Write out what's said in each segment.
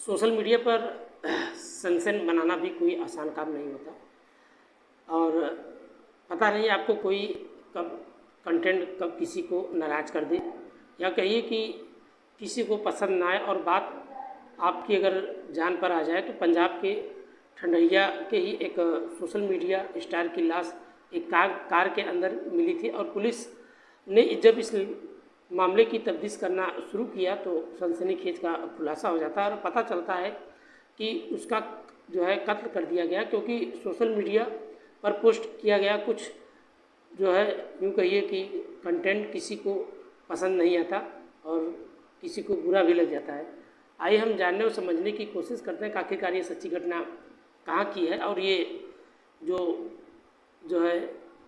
Social media पर सनसनी बनाना भी कोई आसान काम नहीं होता और पता नहीं आपको कोई कब कंटेंट कब किसी को नाराज़ कर दे या कहिए कि किसी को पसंद ना आए और बात आपकी अगर जान पर आ जाए। तो पंजाब के ठंडैया के ही एक सोशल मीडिया स्टार की लाश एक कार के अंदर मिली थी और पुलिस ने जब इस मामले की तफ्तीश करना शुरू किया तो सनसनीखेज का खुलासा हो जाता है और पता चलता है कि उसका जो है कत्ल कर दिया गया, क्योंकि सोशल मीडिया पर पोस्ट किया गया कुछ जो है यूँ कहिए कि कंटेंट किसी को पसंद नहीं आता और किसी को बुरा भी लग जाता है। आइए हम जानने और समझने की कोशिश करते हैं कि आखिरकार ये सच्ची घटना कहाँ की है और ये जो है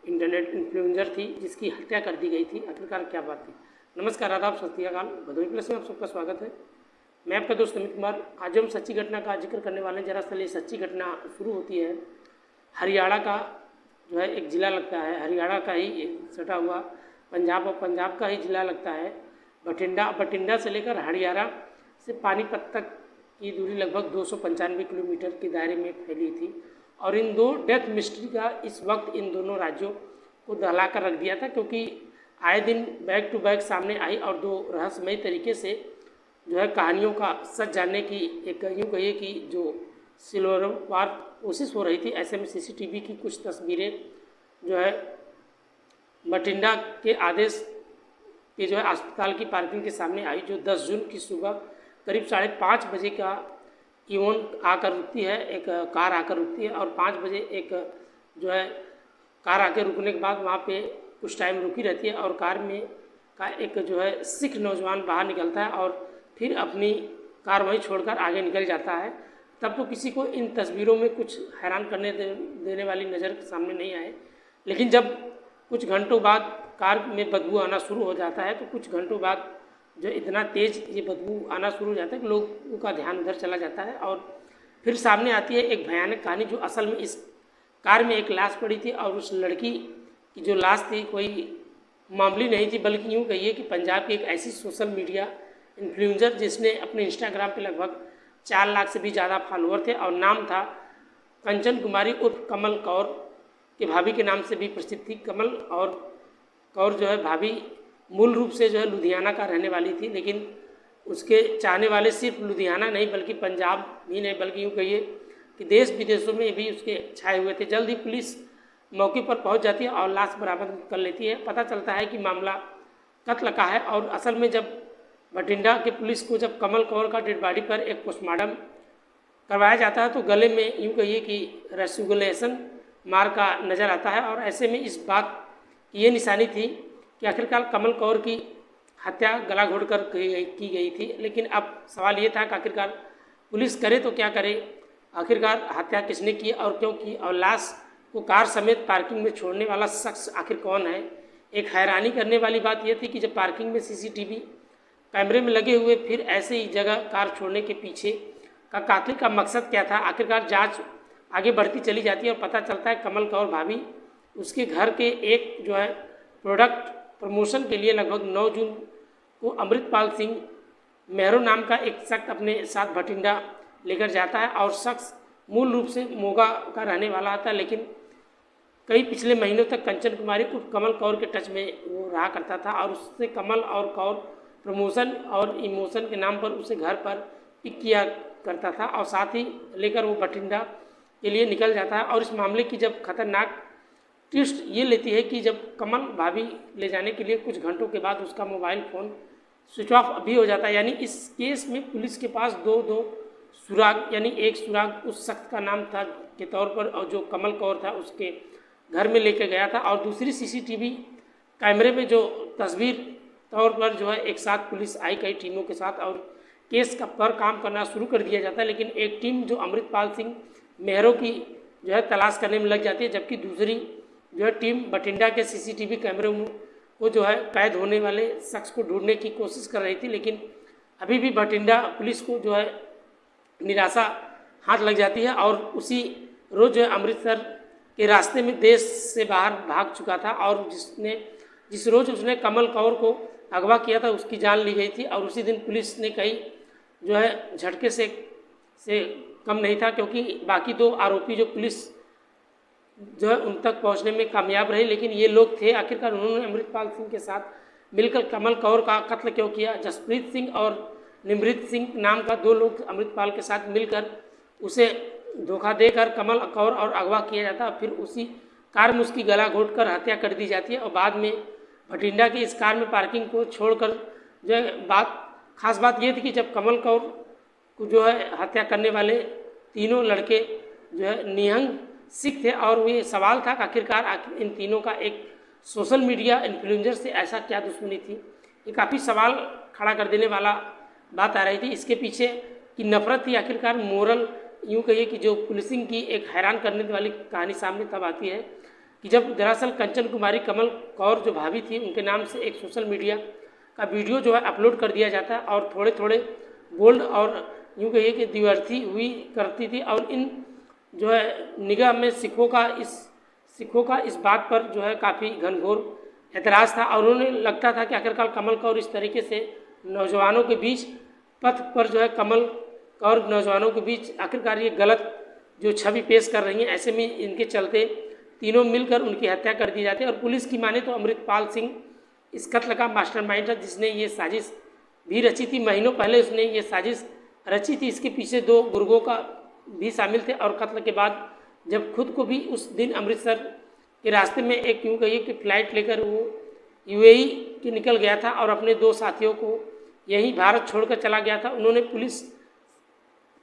इंटरनेट इन्फ्लुएंसर थी जिसकी हत्या कर दी गई थी, आखिरकार क्या बात थी। नमस्कार, आदाब, सत श्री अकाल। भदोही प्लस में आप सबका स्वागत है। मैं आपका दोस्त अमित कुमार। आज हम सच्ची घटना का जिक्र करने वाले हैं। दरअसल ये सच्ची घटना शुरू होती है हरियाणा का जो है एक ज़िला लगता है, हरियाणा का ही सटा हुआ पंजाब और पंजाब का ही ज़िला लगता है बठिंडा। बठिंडा से लेकर हरियाणा से पानीपत तक की दूरी लगभग 295 किलोमीटर के दायरे में फैली थी और इन दो डेथ मिस्ट्री का इस वक्त इन दोनों राज्यों को दहला कर रख दिया था, क्योंकि आए दिन बैक टू बैक सामने आई और दो रहस्यमयी तरीके से जो है कहानियों का सच जानने की एक यूँ कहिए कि जो सिलसिलेवार कोशिश हो रही थी। ऐसे में सीसीटीवी की कुछ तस्वीरें जो है बठिंडा के आदेश पे जो है अस्पताल की पार्किंग के सामने आई, जो 10 जून की सुबह करीब 5:30 बजे का इवन आकर रुकती है, एक कार आकर रुकती है और 5 बजे एक जो है कार आकर रुकने के बाद वहाँ पे कुछ टाइम रुकी रहती है और कार में का एक जो है सिख नौजवान बाहर निकलता है और फिर अपनी कार वहीं छोड़कर आगे निकल जाता है। तब तो किसी को इन तस्वीरों में कुछ हैरान करने देने वाली नज़र सामने नहीं आए, लेकिन जब कुछ घंटों बाद कार में बदबू आना शुरू हो जाता है तो कुछ घंटों बाद जो इतना तेज़ ये बदबू आना शुरू हो जाता है कि लोगों का ध्यान उधर चला जाता है और फिर सामने आती है एक भयानक कहानी, जो असल में इस कार में एक लाश पड़ी थी और उस लड़की की जो लाश थी कोई मामूली नहीं थी, बल्कि यूँ कहिए कि पंजाब की एक ऐसी सोशल मीडिया इन्फ्लुएंसर जिसने अपने इंस्टाग्राम पे लगभग 4 लाख से भी ज़्यादा फॉलोअर थे और नाम था कंचन कुमारी उर्फ कमल कौर के भाभी के नाम से भी प्रसिद्ध थी। कमल और कौर जो है भाभी मूल रूप से जो है लुधियाना का रहने वाली थी, लेकिन उसके चाहने वाले सिर्फ लुधियाना नहीं बल्कि पंजाब भी नहीं बल्कि यूँ कहिए कि देश विदेशों में भी उसके छाए हुए थे। जल्द ही पुलिस मौके पर पहुंच जाती है और लाश बरामद कर लेती है। पता चलता है कि मामला कत्ल का है और असल में जब बठिंडा के पुलिस को जब कमल कौर का डेड बॉडी पर एक पोस्टमार्टम करवाया जाता है तो गले में यूँ कहिए कि रेस्ट्रिगुलेशन मार का नज़र आता है और ऐसे में इस बात की ये निशानी थी कि आखिरकार कमल कौर की हत्या गला घोट कर की गई थी। लेकिन अब सवाल ये था कि आखिरकार पुलिस करे तो क्या करे, आखिरकार हत्या किसने की और क्यों की और लाश को कार समेत पार्किंग में छोड़ने वाला शख्स आखिर कौन है। एक हैरानी करने वाली बात यह थी कि जब पार्किंग में सीसीटीवी कैमरे में लगे हुए फिर ऐसे ही जगह कार छोड़ने के पीछे का कातिल का मकसद क्या था। आखिरकार जांच आगे बढ़ती चली जाती है और पता चलता है कमल कौर भाभी उसके घर के एक जो है प्रोडक्ट प्रमोशन के लिए लगभग 9 जून को अमृतपाल सिंह मेहरो नाम का एक शख्स अपने साथ बठिंडा लेकर जाता है और शख्स मूल रूप से मोगा का रहने वाला था, लेकिन कई पिछले महीनों तक कंचन कुमारी उर्फ कमल कौर के टच में वो रहा करता था और उससे कमल और कौर प्रमोशन और इमोशन के नाम पर उसे घर पर पिक किया करता था और साथ ही लेकर वो बठिंडा के लिए निकल जाता है। और इस मामले की जब खतरनाक ट्विस्ट ये लेती है कि जब कमल भाभी ले जाने के लिए कुछ घंटों के बाद उसका मोबाइल फ़ोन स्विच ऑफ भी हो जाता है। यानी इस केस में पुलिस के पास दो सुराग, यानी एक सुराग उस शख्स का नाम था के तौर पर और जो कमल कौर था उसके घर में लेके गया था और दूसरी सीसीटीवी कैमरे में जो तस्वीर तौर पर जो है एक साथ पुलिस आई कई टीमों के साथ और केस का पर काम करना शुरू कर दिया जाता है। लेकिन एक टीम जो अमृतपाल सिंह मेहरो की जो है तलाश करने में लग जाती है, जबकि दूसरी जो है टीम बठिंडा के सीसीटीवी कैमरे को जो है कैद होने वाले शख्स को ढूंढने की कोशिश कर रही थी। लेकिन अभी भी बठिंडा पुलिस को जो है निराशा हाथ लग जाती है और उसी रोज़ जो है अमृतसर के रास्ते में देश से बाहर भाग चुका था और जिस रोज़ उसने कमल कौर को अगवा किया था उसकी जान ली गई थी और उसी दिन पुलिस ने कई जो है झटके से से कम नहीं था, क्योंकि बाकी 2 आरोपी जो पुलिस जो है उन तक पहुंचने में कामयाब रही, लेकिन ये लोग थे आखिरकार उन्होंने अमृतपाल सिंह के साथ मिलकर कमल कौर का कत्ल क्यों किया। जसप्रीत सिंह और निमृत सिंह नाम का 2 लोग अमृतपाल के साथ मिलकर उसे धोखा देकर कमल कौर और अगवा किया जाता, फिर उसी कार में उसकी गला घोंटकर हत्या कर दी जाती है और बाद में भटिंडा की इस कार में पार्किंग को छोड़कर जो है खास बात ये थी कि जब कमल कौर को जो है हत्या करने वाले तीनों लड़के जो है निहंग सिख थे और ये सवाल था कि आखिरकार इन तीनों का एक सोशल मीडिया इन्फ्लुएंसर से ऐसा क्या दुश्मनी थी। ये काफ़ी सवाल खड़ा कर देने वाला बात आ रही थी। इसके पीछे की नफरत थी आखिरकार मोरल यूँ कहिए कि जो पुलिसिंग की एक हैरान करने वाली कहानी सामने तब आती है कि जब दरअसल कंचन कुमारी कमल कौर जो भाभी थी उनके नाम से एक सोशल मीडिया का वीडियो जो है अपलोड कर दिया जाता है और थोड़े थोड़े बोल्ड और यूँ कहिए कि द्व्यर्थी हुई करती थी और इन जो है निगाह में सिखों का इस बात पर जो है काफ़ी घनघोर एतराज़ था और उन्हें लगता था कि आखिरकार कमल कौर इस तरीके से नौजवानों के बीच पथ पर जो है कमल कौर नौजवानों के बीच आखिरकार ये गलत जो छवि पेश कर रही हैं, ऐसे में इनके चलते तीनों मिलकर उनकी हत्या कर दी जाती है। और पुलिस की माने तो अमृतपाल सिंह इस कत्ल का मास्टरमाइंड था जिसने ये साजिश भी रची थी। महीनों पहले उसने ये साजिश रची थी। इसके पीछे 2 गुर्गों का भी शामिल थे और कत्ल के बाद जब खुद को भी उस दिन अमृतसर के रास्ते में एक यूँ कहिए कि फ्लाइट लेकर वो यूएई के निकल गया था और अपने 2 साथियों को यहीं भारत छोड़कर चला गया था। उन्होंने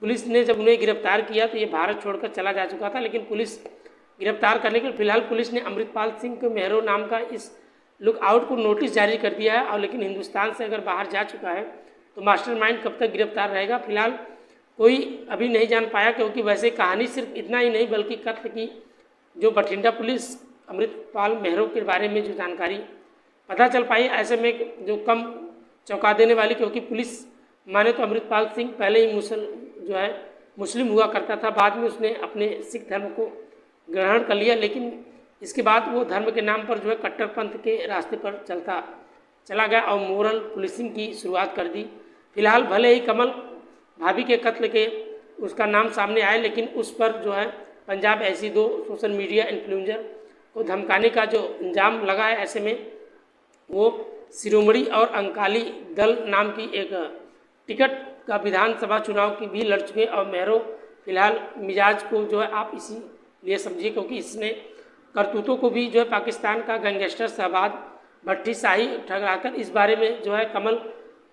पुलिस ने जब उन्हें गिरफ्तार किया तो ये भारत छोड़कर चला जा चुका था, लेकिन पुलिस गिरफ्तार करने के फिलहाल पुलिस ने अमृतपाल सिंह को मेहरो नाम का इस लुकआउट को नोटिस जारी कर दिया है और लेकिन हिंदुस्तान से अगर बाहर जा चुका है तो मास्टरमाइंड कब तक गिरफ्तार रहेगा फिलहाल कोई अभी नहीं जान पाया, क्योंकि वैसे कहानी सिर्फ इतना ही नहीं बल्कि कत्ल की जो बठिंडा पुलिस अमृतपाल मेहरो के बारे में जो जानकारी पता चल पाई, ऐसे में जो कम चौंका देने वाली, क्योंकि पुलिस माने तो अमृतपाल सिंह पहले ही मुस्लिम हुआ करता था, बाद में उसने अपने सिख धर्म को ग्रहण कर लिया, लेकिन इसके बाद वो धर्म के नाम पर जो है कट्टरपंथ के रास्ते पर चला गया और मोरल पुलिसिंग की शुरुआत कर दी। फिलहाल भले ही कमल भाभी के कत्ल के उसका नाम सामने आए, लेकिन उस पर जो है पंजाब ऐसी 2 सोशल मीडिया इन्फ्लुएंसर को धमकाने का जो इंजाम लगा है, ऐसे में वो शिरोमणि और अंकाली दल नाम की एक टिकट का विधानसभा चुनाव की भी लड़ चुके और मेहरो फिलहाल मिजाज को जो है आप इसी लिए समझिए, क्योंकि इसने करतूतों को भी जो है पाकिस्तान का गैंगस्टर शहबाज भट्टी शाही ठहराकर इस बारे में जो है कमल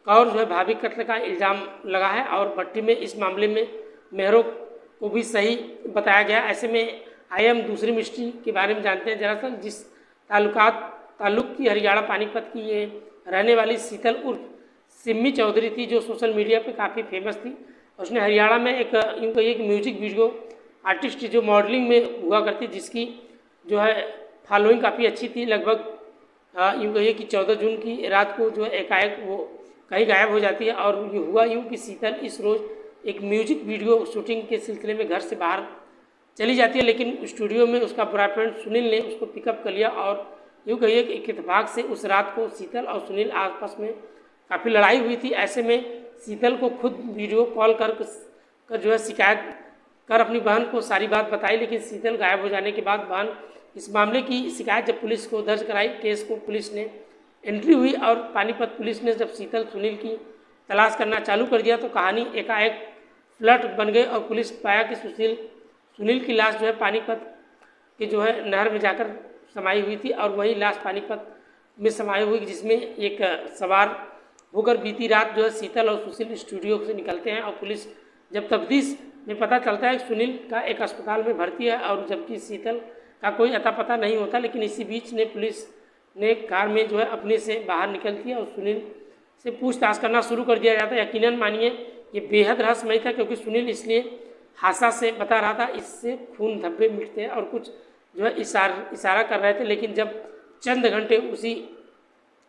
कौर जो है भाभी कत्ल का इल्ज़ाम लगा है और भट्टी में इस मामले में मेहरो को भी सही बताया गया। ऐसे में आइए हम दूसरी मिस्ट्री के बारे में जानते हैं। दरअसल जिस ताल्लुक की हरियाणा पानीपत की ये रहने वाली शीतल उर्फ सिम्मी चौधरी थी, जो सोशल मीडिया पे काफ़ी फेमस थी। उसने हरियाणा में एक यूँ कहिए एक म्यूजिक वीडियो आर्टिस्ट जो मॉडलिंग में हुआ करती, जिसकी जो है फॉलोइंग काफ़ी अच्छी थी। लगभग यूँ कहिए कि 14 जून की रात को जो है एकाएक वो कहीं गायब हो जाती है और ये हुआ यूँ कि शीतल इस रोज़ एक म्यूजिक वीडियो शूटिंग के सिलसिले में घर से बाहर चली जाती है, लेकिन स्टूडियो में उसका बॉयफ्रेंड सुनील ने उसको पिकअप कर लिया और यूँ कहिए कि एक इत्तेफाक से उस रात को शीतल और सुनील आपस में काफ़ी लड़ाई हुई थी। ऐसे में शीतल को खुद वीडियो कॉल कर जो है शिकायत कर अपनी बहन को सारी बात बताई, लेकिन शीतल गायब हो जाने के बाद बहन इस मामले की शिकायत जब पुलिस को दर्ज कराई, केस को पुलिस ने एंट्री हुई और पानीपत पुलिस ने जब शीतल सुनील की तलाश करना चालू कर दिया तो कहानी एकाएक फ्लर्ट बन गई और पुलिस पाया कि सुनील की लाश जो है पानीपत के जो है नहर में जाकर समाई हुई थी और वही लाश पानीपत में समाई हुई, जिसमें एक सवार होकर बीती रात जो है शीतल और सुशील स्टूडियो से निकलते हैं और पुलिस जब तफ्तीश में पता चलता है कि सुनील का एक अस्पताल में भर्ती है और जबकि शीतल का कोई अता पता नहीं होता, लेकिन इसी बीच ने पुलिस ने कार में जो है अपने से बाहर निकलती है और सुनील से पूछताछ करना शुरू कर दिया जाता है। यकीनन मानिए ये बेहद रहस्यमय था, क्योंकि सुनील इसलिए हादसा से बता रहा था, इससे खून धब्बे मिटते हैं और कुछ जो है इशारा कर रहे थे, लेकिन जब चंद घंटे उसी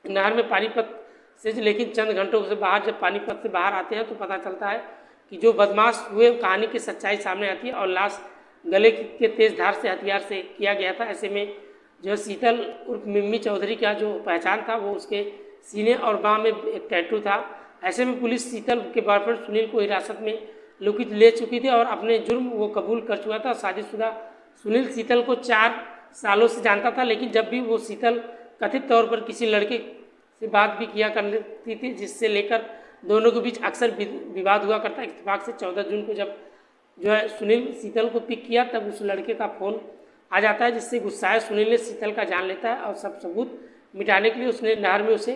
नहर में पानीपत से लेकिन चंद घंटों से बाहर जब पानीपत से बाहर आते हैं तो पता चलता है कि जो बदमाश हुए कहानी की सच्चाई सामने आती है और लाश गले के तेज धार से हथियार से किया गया था। ऐसे में जो शीतल उर्फ मिम्मी चौधरी का जो पहचान था वो उसके सीने और बाँह में एक टैटू था। ऐसे में पुलिस शीतल के बॉयफ्रेंड सुनील को हिरासत में ले चुकी थी और अपने जुर्म वो कबूल कर चुका था। शादीशुदा सुनील शीतल को 4 सालों से जानता था, लेकिन जब भी वो शीतल कथित तौर पर किसी लड़के से बात भी किया करती थी, जिससे लेकर दोनों के बीच अक्सर विवाद हुआ करता। इत्तेफाक से 14 जून को जब जो है सुनील शीतल को पिक किया, तब उस लड़के का फ़ोन आ जाता है, जिससे गुस्साए सुनील ने शीतल का जान लेता है और सब सबूत मिटाने के लिए उसने नहर में उसे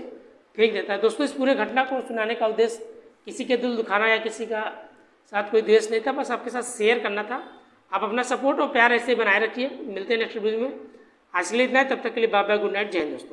फेंक देता है। दोस्तों, इस पूरे घटना को सुनाने का उद्देश्य किसी के दिल दुखाना या किसी का साथ कोई द्वेष नहीं था, बस आपके साथ शेयर करना था। आप अपना सपोर्ट और प्यार ऐसे बनाए रखिए। मिलते हैं नेक्स्ट वीडियो में। आज के लिए इतना है, तब तक के लिए बाय बाय, गुड नाइट, जय हिंद दोस्तों।